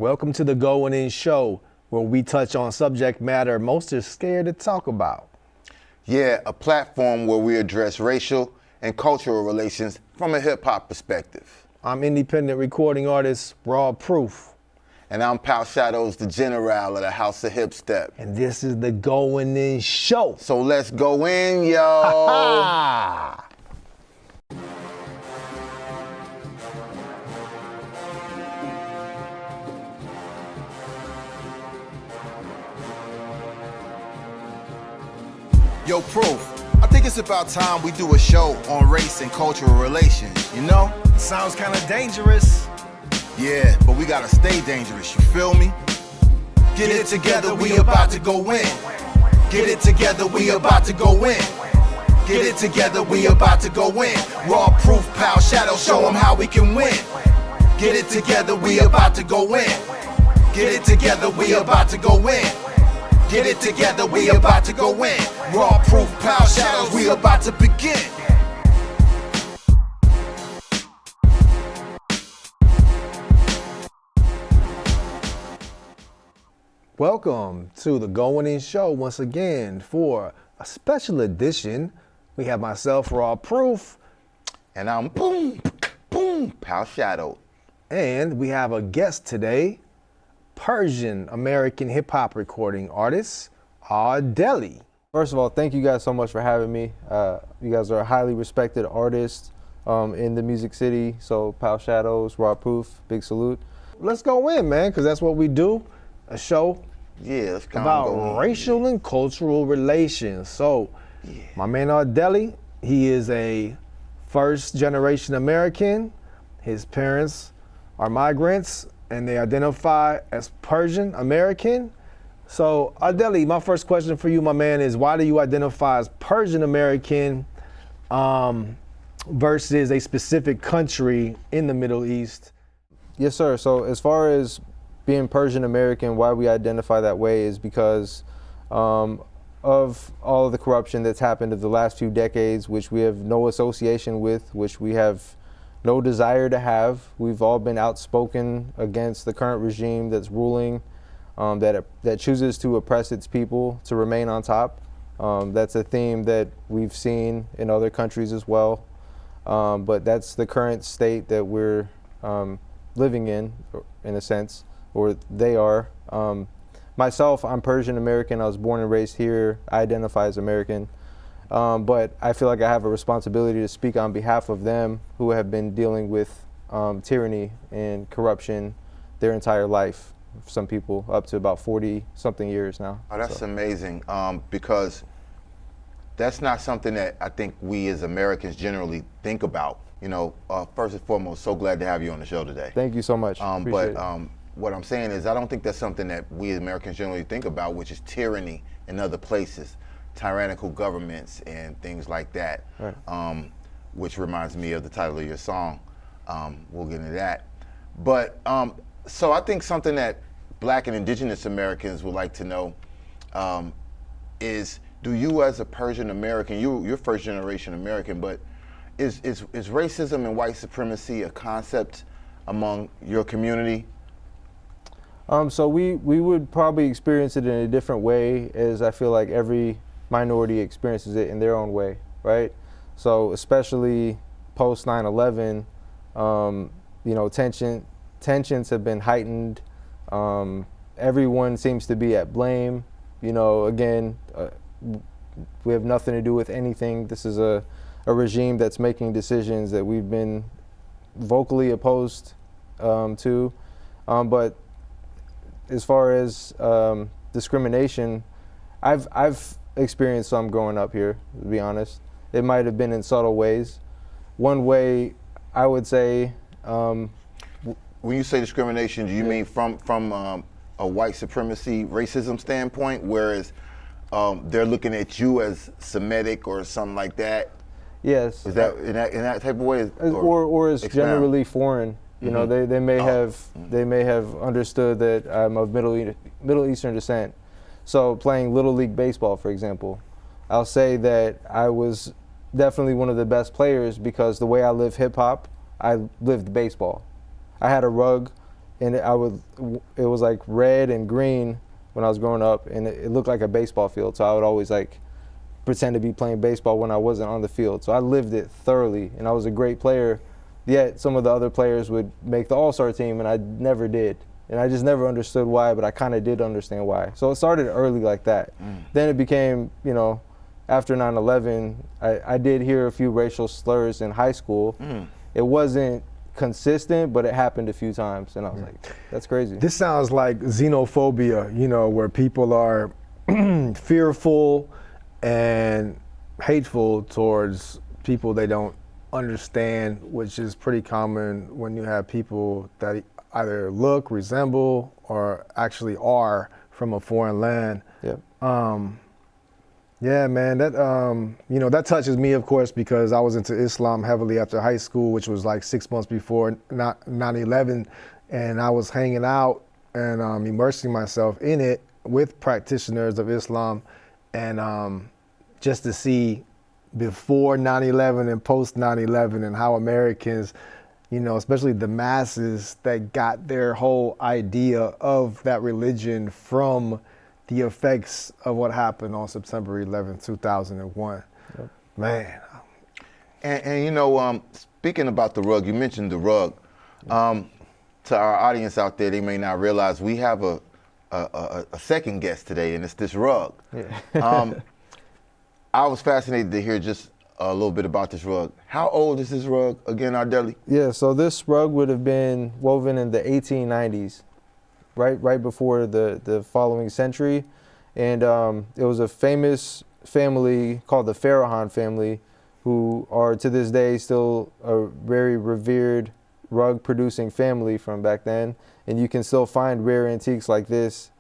Welcome to the Going In Show, where we touch on subject matter most are scared to talk about. Yeah, a platform where we address racial and cultural relations from a hip-hop perspective. I'm independent recording artist Raw Proof. And I'm Pal Shadows, the general of the House of Hip Step. And this is the Going In Show. So let's go in, yo. Ha! Yo, Proof, I think it's about time we do a show on race and cultural relations, you know? Sounds kind of dangerous. Yeah, but we gotta stay dangerous, you feel me? Get it together, we about to go in. Get it together, we about to go in. Get it together, we about to go in. Raw Proof, Pal Shadow, show them how we can win. Get it together, we about to go in. Get it together, we about to go in. Get it together, we about to go in. Raw Proof, Pal Shadows, we about to begin. Welcome to the Going In Show once again for a special edition. We have myself, Raw Proof. And I'm Pal Shadow. And we have a guest today, Persian American hip hop recording artist, Ah-Deli. First of all, thank you guys so much for having me. You guys are a highly respected artist in the Music City. So Pal Shadows, Raw Proof, big salute. Let's go in, man, because that's what we do. A show Yeah, let's about racial and cultural relations. So, my man Ah-Deli, he is a first generation American. His parents are migrants and they identify as Persian American. So, Ah-Deli, my first question for you, my man, is why do you identify as Persian American versus a specific country in the Middle East? Yes, sir. So as far as being Persian American, why we identify that way is because of all of the corruption that's happened of the last few decades, which we have no association with, which we have no desire to have. We've all been outspoken against the current regime that's ruling, that chooses to oppress its people to remain on top. That's a theme that we've seen in other countries as well. But that's the current state that we're living in a sense, or they are. Myself, I'm Persian American. I was born and raised here. I identify as American. But I feel like I have a responsibility to speak on behalf of them who have been dealing with tyranny and corruption their entire life. Some people up to about 40-something years now. Oh, that's amazing, because that's not something that I think we as Americans generally think about. You know, first and foremost, so glad to have you on the show today. Thank you so much. Appreciate it. What I'm saying is I don't think that's something that we as Americans generally think about, which is tyranny in other places, tyrannical governments and things like that, right. Which reminds me of the title of your song. We'll get into that. But so I think something that Black and Indigenous Americans would like to know is, do you as a Persian American, you're first generation American, but is racism and white supremacy a concept among your community? So we would probably experience it in a different way, as I feel like every minority experiences it in their own way, right? So especially post 9/11, you know, tensions have been heightened. Everyone seems to be at blame. You know, again, we have nothing to do with anything. This is a regime that's making decisions that we've been vocally opposed to. But as far as discrimination, I've experienced some growing up here, to be honest. It might have been in subtle ways. One way I would say, when you say discrimination, do you mean from a white supremacy racism standpoint, whereas they're looking at you as Semitic or something like that? Yes. Is that in that type of way? Or as generally foreign? You know, they may have understood that I'm of Middle Eastern descent. So playing Little League Baseball, for example, I'll say that I was definitely one of the best players because the way I live hip hop, I lived baseball. I had a rug and it was like red and green when I was growing up, and it looked like a baseball field. So I would always like pretend to be playing baseball when I wasn't on the field. So I lived it thoroughly, and I was a great player. Yet some of the other players would make the All-Star team, and I never did. And I just never understood why, but I kind of did understand why. So it started early like that. Then it became, you know, after 9/11, I did hear a few racial slurs in high school. It wasn't consistent, but it happened a few times, and I was like, that's crazy. This sounds like xenophobia, you know, where people are fearful and hateful towards people they don't understand, which is pretty common when you have people that either look, resemble, or actually are from a foreign land. Yep. Yeah, man, that you know, that touches me, of course, because I was into Islam heavily after high school, which was like 6 months before 9/11, and I was hanging out and immersing myself in it with practitioners of Islam, and just to see before 9/11 and post 9/11 and how Americans, you know, especially the masses that got their whole idea of that religion from the effects of what happened on September 11th, 2001. Yep. Man. And you know, speaking about the rug, you mentioned the rug. To our audience out there, they may not realize we have a second guest today, and it's this rug. Yeah. I was fascinated to hear just a little bit about this rug. How old is this rug again, Ah-Deli? Yeah, so this rug would have been woven in the 1890s, right before the following century. And it was a famous family called the Farrakhan family, who are to this day still a very revered rug producing family from back then. And you can still find rare antiques like this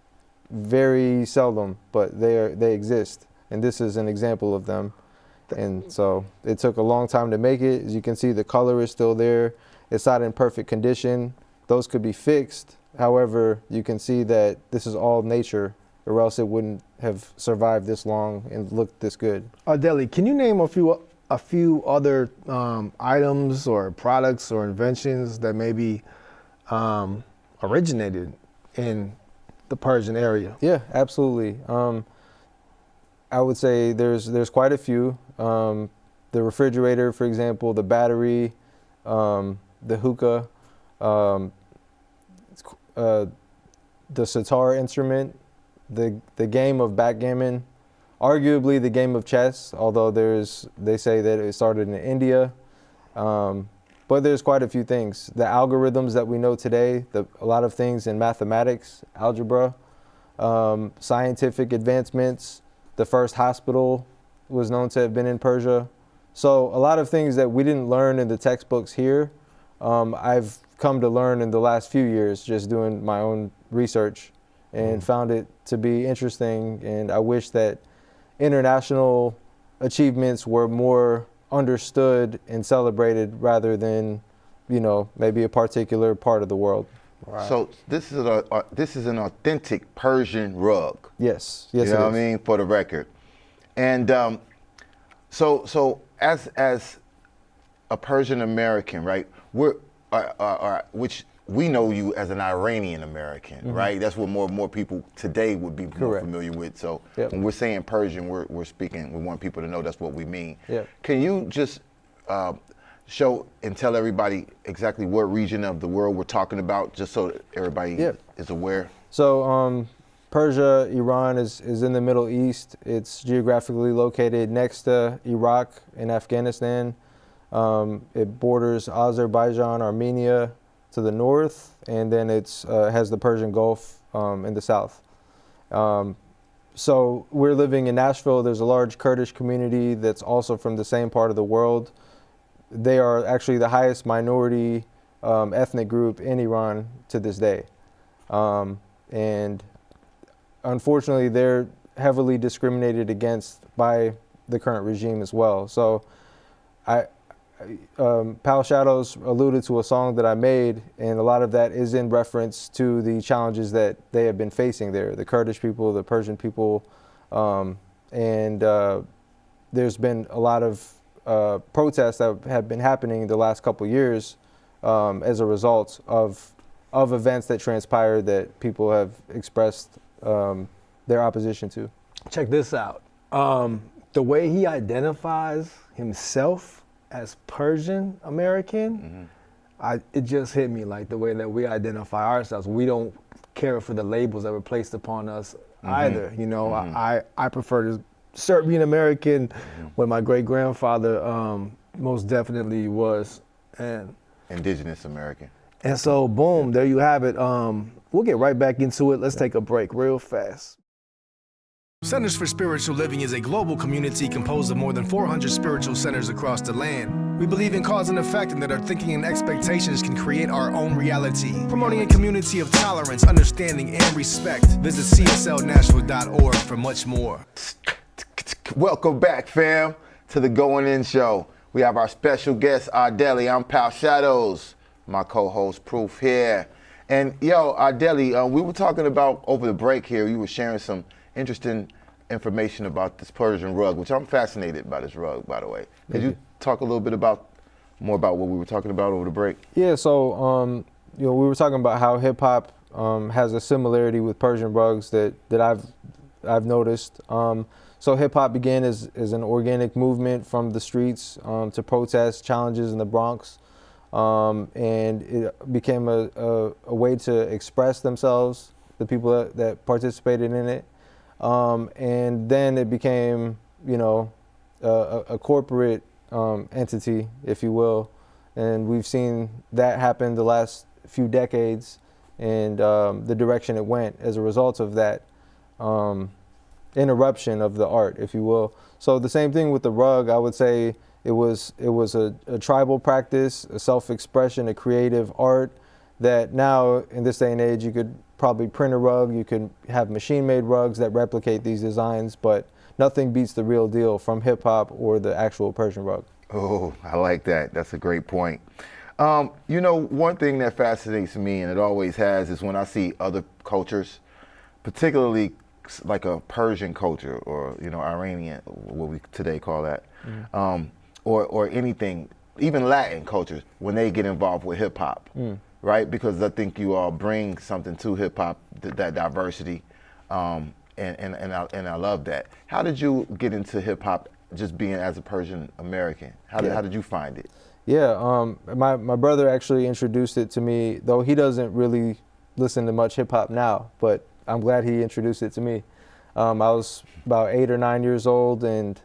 very seldom, but they exist. And this is an example of them. And so it took a long time to make it. As you can see, the color is still there. It's not in perfect condition. Those could be fixed. However, you can see that this is all nature, or else it wouldn't have survived this long and looked this good. Ah-Deli, can you name a few other items or products or inventions that maybe originated in the Persian area? Yeah, absolutely. I would say there's quite a few. The refrigerator, for example, the battery, the hookah, the sitar instrument, the game of backgammon, arguably the game of chess, although they say that it started in India. But there's quite a few things. The algorithms that we know today, a lot of things in mathematics, algebra, scientific advancements. The first hospital was known to have been in Persia. So a lot of things that we didn't learn in the textbooks here, I've come to learn in the last few years just doing my own research, and found it to be interesting. And I wish that international achievements were more understood and celebrated rather than, you know, maybe a particular part of the world. Right. So this is an authentic Persian rug. Yes, You know it what I is. mean, for the record. And so as a Persian American, right? Which we know you as an Iranian American, right? That's what more people today would be more Correct. familiar with. So Yep. when we're saying Persian, we're speaking. We want people to know that's what we mean. Yep. Can you just show and tell everybody exactly what region of the world we're talking about, just so that everybody Yep. is aware? So Persia, Iran is in the Middle East. It's geographically located next to Iraq and Afghanistan. It borders Azerbaijan, Armenia to the north, and then it's has the Persian Gulf in the south. So we're living in Nashville. There's a large Kurdish community that's also from the same part of the world. They are actually the highest minority ethnic group in Iran to this day. And unfortunately, they're heavily discriminated against by the current regime as well. So Pal Shadows alluded to a song that I made, and a lot of that is in reference to the challenges that they have been facing there, the Kurdish people, the Persian people, and there's been a lot of protests that have been happening the last couple years as a result of of events that transpired that people have expressed their opposition to. Check this out. The way he identifies himself as Persian American, it just hit me like the way that we identify ourselves. We don't care for the labels that were placed upon us either. You know, I prefer to Serbian American when my great grandfather most definitely was, and Indigenous American. And so, boom, there you have it. We'll get right back into it. Let's take a break real fast. Centers for Spiritual Living is a global community composed of more than 400 spiritual centers across the land. We believe in cause and effect and that our thinking and expectations can create our own reality. Promoting a community of tolerance, understanding, and respect. Visit cslnashville.org for much more. Welcome back, fam, to the Going In Show. We have our special guest, Ah-Deli. I'm Pal Shadows, my co-host Proof here. And yo, Ah-Deli, we were talking about over the break here, you were sharing some interesting information about this Persian rug, which I'm fascinated by this rug, by the way. Could you talk a little bit more about what we were talking about over the break? Yeah, so we were talking about how hip hop has a similarity with Persian rugs that I've noticed. So hip hop began as an organic movement from the streets to protest challenges in the Bronx, and it became a way to express themselves, the people that participated in it. And then it became, a corporate entity, if you will. And we've seen that happen the last few decades, and the direction it went as a result of that interruption of the art, if you will. So the same thing with the rug, I would say it was a tribal practice, a self-expression, a creative art that now in this day and age you could probably print a rug, you could have machine-made rugs that replicate these designs, but nothing beats the real deal from hip-hop or the actual Persian rug. Oh, I like that. That's a great point. One thing that fascinates me, and it always has, is when I see other cultures, particularly like a Persian culture or, Iranian, what we today call that, or anything, even Latin cultures, when they get involved with hip-hop. Right, because I think you all bring something to hip hop, that diversity, and I love that. How did you get into hip hop, just being as a Persian American? How did you find it? Yeah, my brother actually introduced it to me, though he doesn't really listen to much hip hop now, but I'm glad he introduced it to me. I was about 8 or 9 years old, and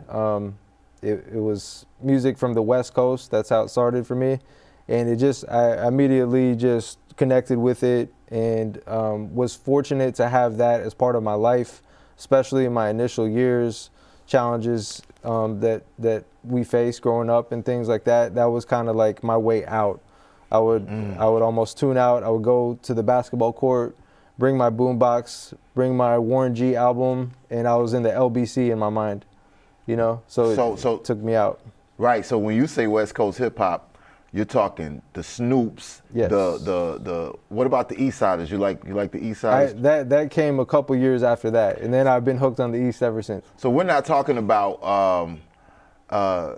it was music from the West Coast. That's how it started for me. And I immediately just connected with it, and was fortunate to have that as part of my life, especially in my initial years, challenges that we faced growing up and things like that. That was kind of like my way out. I would almost tune out. I would go to the basketball court, bring my boombox, bring my Warren G album, and I was in the LBC in my mind, so it took me out. Right, so when you say West Coast hip hop, you're talking the Snoops, yes. the what about the East Siders? You like the East Siders? That came a couple years after that, and then I've been hooked on the East ever since. So we're not talking about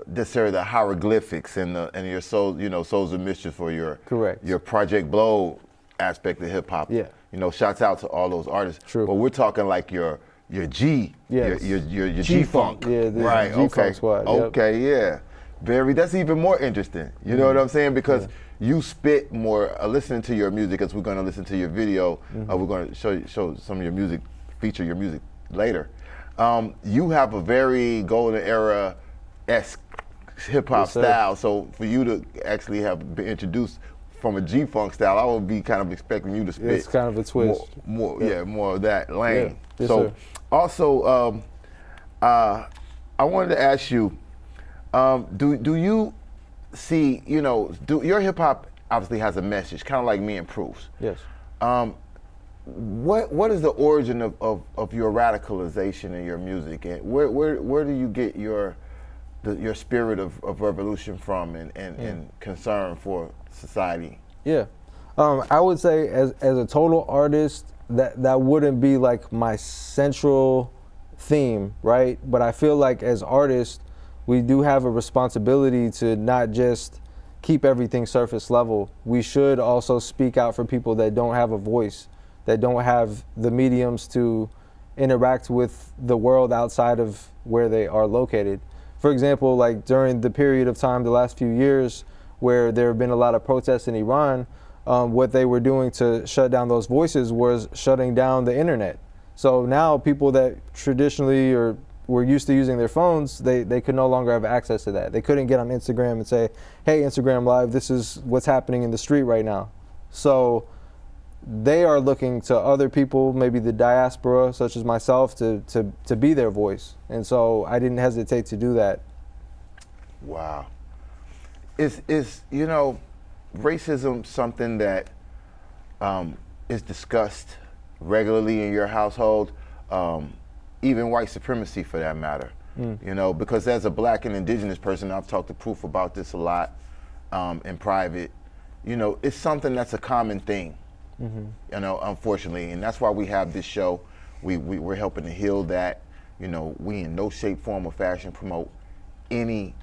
necessarily the hieroglyphics and your Souls of Mischief or your Project Blow aspect of hip hop. Yeah. Shouts out to all those artists. True. But we're talking like your G, yes. your G-Funk. Yeah, the right. G-Funk squad. Yep. Okay, yeah. That's even more interesting. You know what I'm saying? Because you spit more, listening to your music, as we're going to listen to your video, we're going to show some of your music, feature your music later. You have a very golden era-esque hip-hop style, so for you to actually have been introduced from a G-Funk style, I would be kind of expecting you to spit. It's kind of a twist. More of that lane. Yeah. Yes, so sir. Also, I wanted to ask you, do you see, your hip hop obviously has a message, kind of like me and Proofs. Yes. What is the origin of your radicalization in your music, and where do you get your spirit of revolution from and concern for society? Yeah. I would say as a total artist, that wouldn't be like my central theme, right? But I feel like as artists, we do have a responsibility to not just keep everything surface level. We should also speak out for people that don't have a voice, that don't have the mediums to interact with the world outside of where they are located. For example, like during the period of time the last few years where there have been a lot of protests in Iran, what they were doing to shut down those voices was shutting down the internet. So now people that traditionally or were used to using their phones, they could no longer have access to that. They couldn't get on Instagram and say, hey, Instagram Live, this is what's happening in the street right now. So they are looking to other people, maybe the diaspora, such as myself, to be their voice. And so I didn't hesitate to do that. Wow. Is you know, racism something that is discussed regularly in your household? Even white supremacy, for that matter. You know, because as a black and indigenous person, I've talked to Proof about this a lot in private. You know, it's something that's a common thing. You know, unfortunately, and that's why we have this show. We're helping to heal that. You know, we in no shape, form, or fashion promote any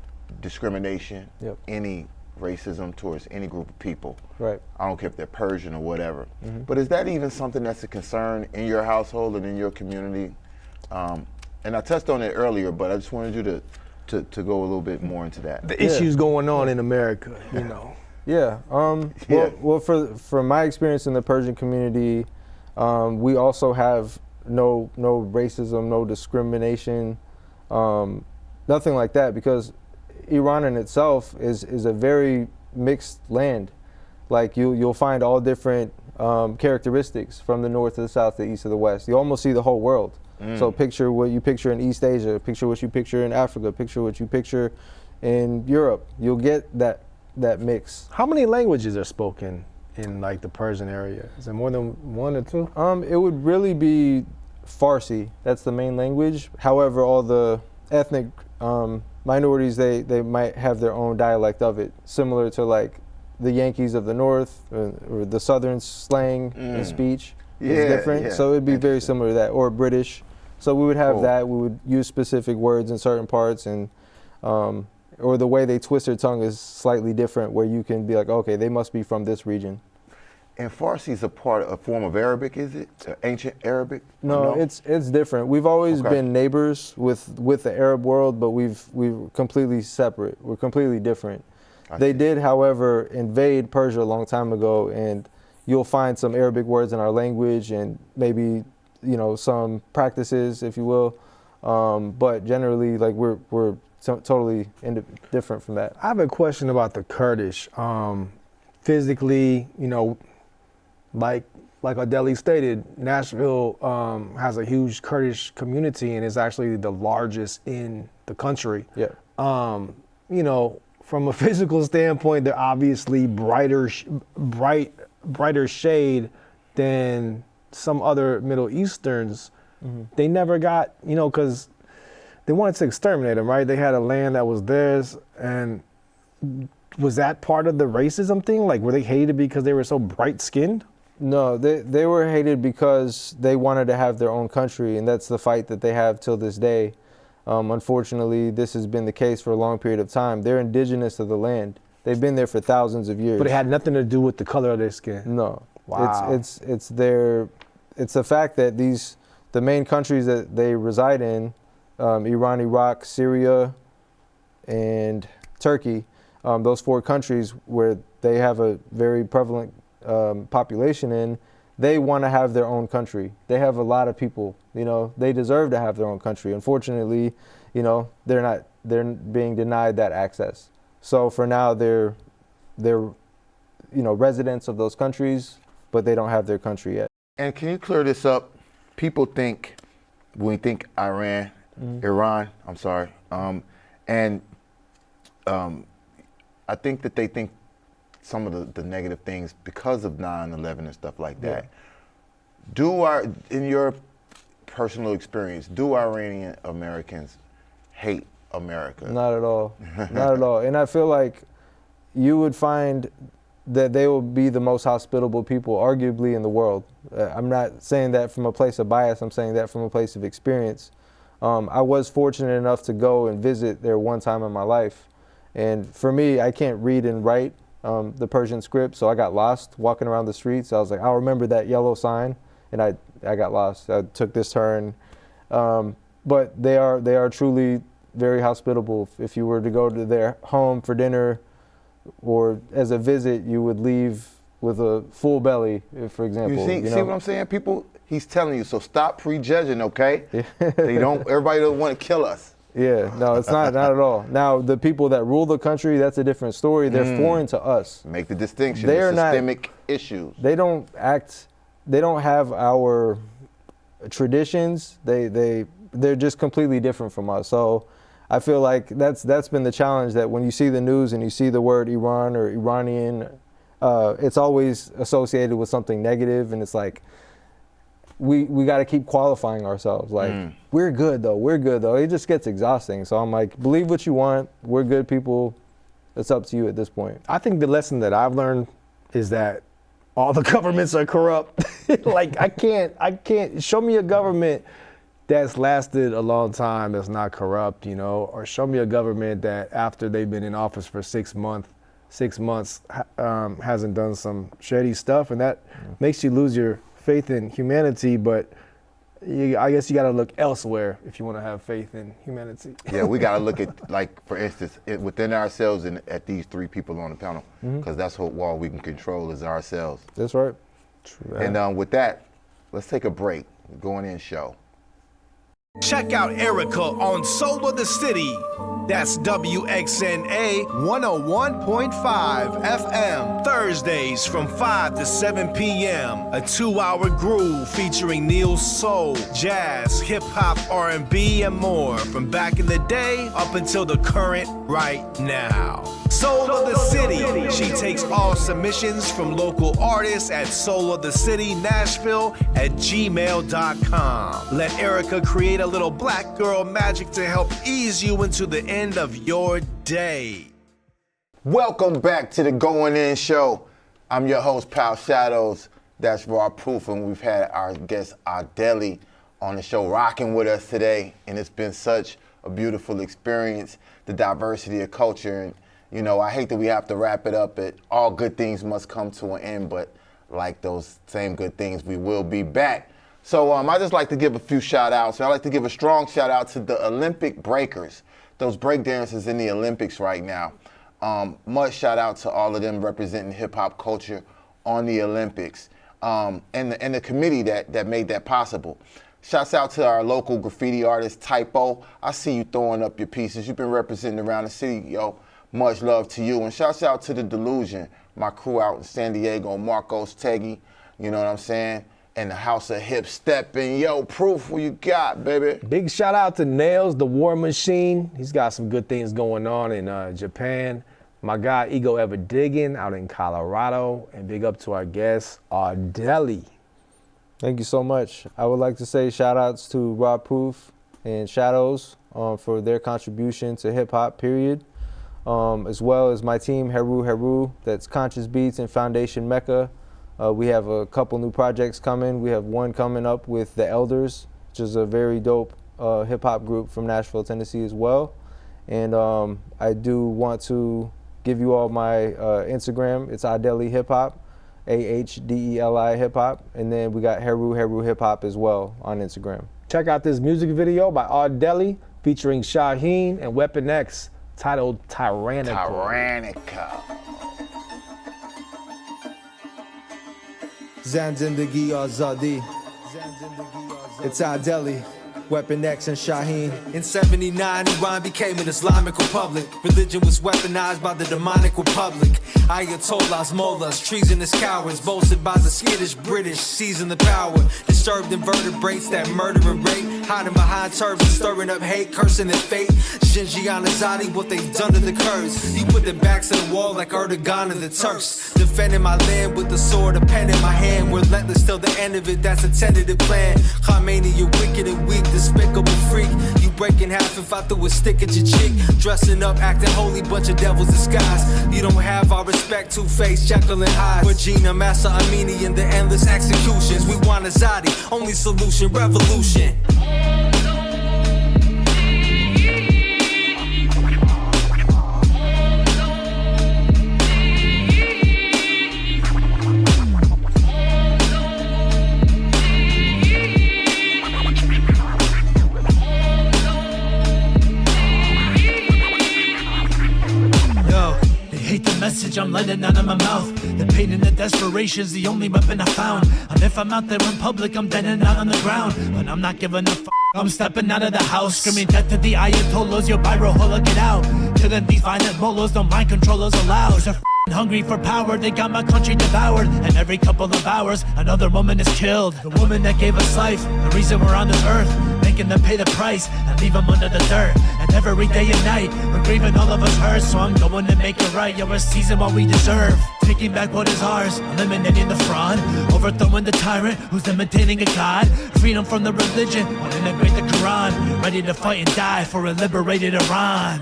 discrimination, any racism towards any group of people. Right. I don't care if they're Persian or whatever. But is that even something that's a concern in your household and in your community? And I touched on it earlier, but I just wanted you to go a little bit more into that. The issues going on in America, you know. Yeah. Well, from my experience in the Persian community, we also have no racism, no discrimination, nothing like that, because Iran in itself is a very mixed land. Like you'll find all different characteristics from the north to the south, the east to the west. You almost see the whole world. So picture what you picture in East Asia, picture what you picture in Africa, picture what you picture in Europe. You'll get that mix. How many languages are spoken in like the Persian area? Is it more than one or two? It would really be Farsi. That's the main language. However, all the ethnic minorities, they might have their own dialect of it, similar to like the Yankees of the North or the Southern slang and speech is different. So it'd be very similar to that, or British. So we would have that. We would use specific words in certain parts, and or the way they twist their tongue is slightly different, where you can be like, okay, they must be from this region. And Farsi is a form of Arabic, is it? Ancient Arabic? No, it's different. We've always been neighbors with the Arab world, but we're completely separate. We're completely different. They did, however, invade Persia a long time ago, and you'll find some Arabic words in our language, and maybe some practices, if you will. But generally, like we're totally different from that. I have a question about the Kurdish. Physically, like Ah-Deli stated, Nashville has a huge Kurdish community and is actually the largest in the country. Yeah. From a physical standpoint, they're obviously brighter shade than some other Middle Easterns. They never got, because they wanted to exterminate them, right? They had a land that was theirs, and was that part of the racism thing? Like, were they hated because they were so bright-skinned? No, they were hated because they wanted to have their own country, and that's the fight that they have till this day. Unfortunately, this has been the case for a long period of time. They're indigenous to the land. They've been there for thousands of years. But it had nothing to do with the color of their skin? No. Wow. It's the fact that the main countries that they reside in, Iran, Iraq, Syria, and Turkey, those 4 countries where they have a very prevalent population in, they want to have their own country. They have a lot of people, they deserve to have their own country. Unfortunately, they're being denied that access. So for now, they're residents of those countries, but they don't have their country yet. And can you clear this up? People think, when we think Iran, I'm sorry, and I think that they think some of the negative things because of 9/11 and stuff like that. In your personal experience, do Iranian Americans hate America? Not at all. Not at all. And I feel like you would find that they will be the most hospitable people, arguably, in the world. I'm not saying that from a place of bias. I'm saying that from a place of experience. I was fortunate enough to go and visit there one time in my life, And for me, I can't read and write the Persian script, so I got lost walking around the streets. I was like, I'll remember that yellow sign, and I got lost. I took this turn. But they are truly very hospitable. If you were to go to their home for dinner or as a visit, you would leave with a full belly, for example. You see what I'm saying? People, he's telling you, so stop prejudging, okay? Everybody don't want to kill us. Yeah, no, it's not at all. Now, the people that rule the country, that's a different story. They're foreign to us. Make the distinction. They're systemic issues. They don't have our traditions. They're just completely different from us. So I feel like that's been the challenge, that when you see the news and you see the word Iran or Iranian, it's always associated with something negative, and it's like, we got to keep qualifying ourselves. Like, we're good though. It just gets exhausting. So I'm like, believe what you want. We're good people. It's up to you at this point. I think the lesson that I've learned is that all the governments are corrupt. Like, I can't show me a government that's lasted a long time that's not corrupt, or show me a government that after they've been in office for 6 months hasn't done some shady stuff, and that makes you lose your faith in humanity. But I guess you got to look elsewhere if you want to have faith in humanity. Yeah, we got to look at, like, for instance, within ourselves and at these three people on the panel, because that's what all we can control is ourselves. That's right. True. And with that, let's take a break. Going in show. Check out Erica on Soul of the City. That's WXNA 101.5 FM. Thursdays from 5 to 7 p.m. A 2-hour groove featuring Neil soul, jazz, hip-hop, R&B, and more from back in the day up until the current right now. Soul of the City. She takes all submissions from local artists at soulofthecitynashville@gmail.com. Let Erica create a little black girl magic to help ease you into the end of your day. Welcome back to the Going In Show. I'm your host, Pal Shadows. That's Raw Proof, and we've had our guest Ah-Deli on the show rocking with us today, and it's been such a beautiful experience, the diversity of culture. And I hate that we have to wrap it up at all good things must come to an end, but like those same good things, we will be back. So I just like to give a few shout outs. I'd like to give a strong shout out to the Olympic breakers, those break dancers in the Olympics right now. Much shout out to all of them representing hip hop culture on the Olympics, and the committee that made that possible. Shouts out to our local graffiti artist, Typo. I see you throwing up your pieces. You've been representing around the city, yo. Much love to you. And shouts out to The Delusion, my crew out in San Diego, Marcos Teggy, you know what I'm saying? And the House of Hip Steppin'. Yo, Proof, what you got, baby? Big shout out to Nails, the War Machine. He's got some good things going on in Japan. My guy, Ego Ever Diggin' out in Colorado. And big up to our guest, Ah-Deli. Thank you so much. I would like to say shout outs to Raw Proof and Shadows for their contribution to hip hop, period. As well as my team, Heru, that's Conscious Beats and Foundation Mecca. We have a couple new projects coming. We have one coming up with The Elders, which is a very dope hip hop group from Nashville, Tennessee as well. And I do want to give you all my Instagram. It's Ah-Deli Hip Hop, AHDELI Hip Hop. And then we got Heru Hip Hop as well on Instagram. Check out this music video by Ah-Deli featuring Shaheen and Weapon X, titled Tirranical. Zan Zindagi Azadi. It's Ah-Deli, Weapon X and Shaheen. In 79, Iran became an Islamic republic. Religion was weaponized by the demonic republic. Ayatollahs, mullahs, treasonous cowards, boasted by the skittish British, seizing the power. Disturbed invertebrates that murder and rape, hiding behind turbans, stirring up hate, cursing their fate. Xinjiang Azadi, what they've done to the Kurds. You put their backs to the wall like Erdogan and the Turks. Defending my land with the sword, a pen in my hand. Relentless till the end of it, that's a tentative plan. Khomeini, you're wicked and weak, despicable freak. You break in half if I threw a stick at your cheek. Dressing up, acting holy, bunch of devils disguised. You don't have our respect, Two-Face, Jekyll and Hyde. Regina, Massa Amini, and the endless executions. We want Azadi, only solution, revolution. message I'm letting out of my mouth. The pain and the desperation's the only weapon I found. And if I'm out there in public, I'm dead and out on the ground. But I'm not giving a f. I'm stepping out of the house, screaming death to the Ayatollahs, your biro hola, get out. Killing these violent mullahs, no mind controllers allowed. They're hungry for power, they got my country devoured. And every couple of hours, another woman is killed. The woman that gave us life, the reason we're on this earth. Making them pay the price and leave them under the dirt. And every day and night, we're grieving all of us hurt. So I'm going to make it right, yo, we're seizing what we deserve. Taking back what is ours, eliminating the fraud. Overthrowing the tyrant who's imitating a god. Freedom from the religion, we'll integrate the Quran. Ready to fight and die for a liberated Iran.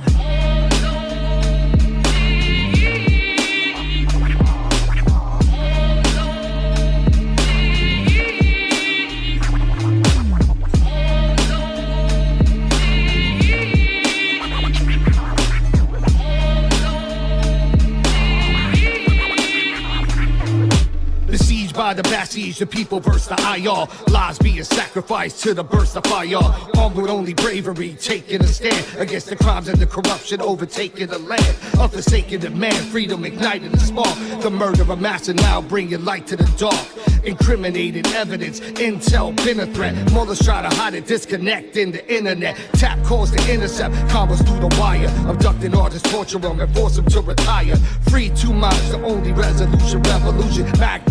By the Bassiege, the people verse the IR. Lives being sacrificed to the burst of fire. Armed with only bravery, taking a stand against the crimes and the corruption overtaking the land. A forsaken demand, freedom igniting the spark. The murder of master now bringing light to the dark. Incriminated evidence, intel been a threat. Mothers try to hide it, disconnecting the internet. Tap calls to intercept, combos through the wire. Abducting artists, torture them and force them to retire. Free 2 miles, the only resolution. Revolution, back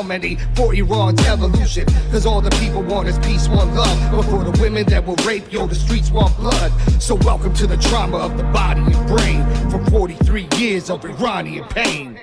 harmony for Iran's evolution. Cause all the people want is peace, one love. But for the women that will rape, yo, the streets want blood. So welcome to the trauma of the body and brain. From 43 years of Iranian pain.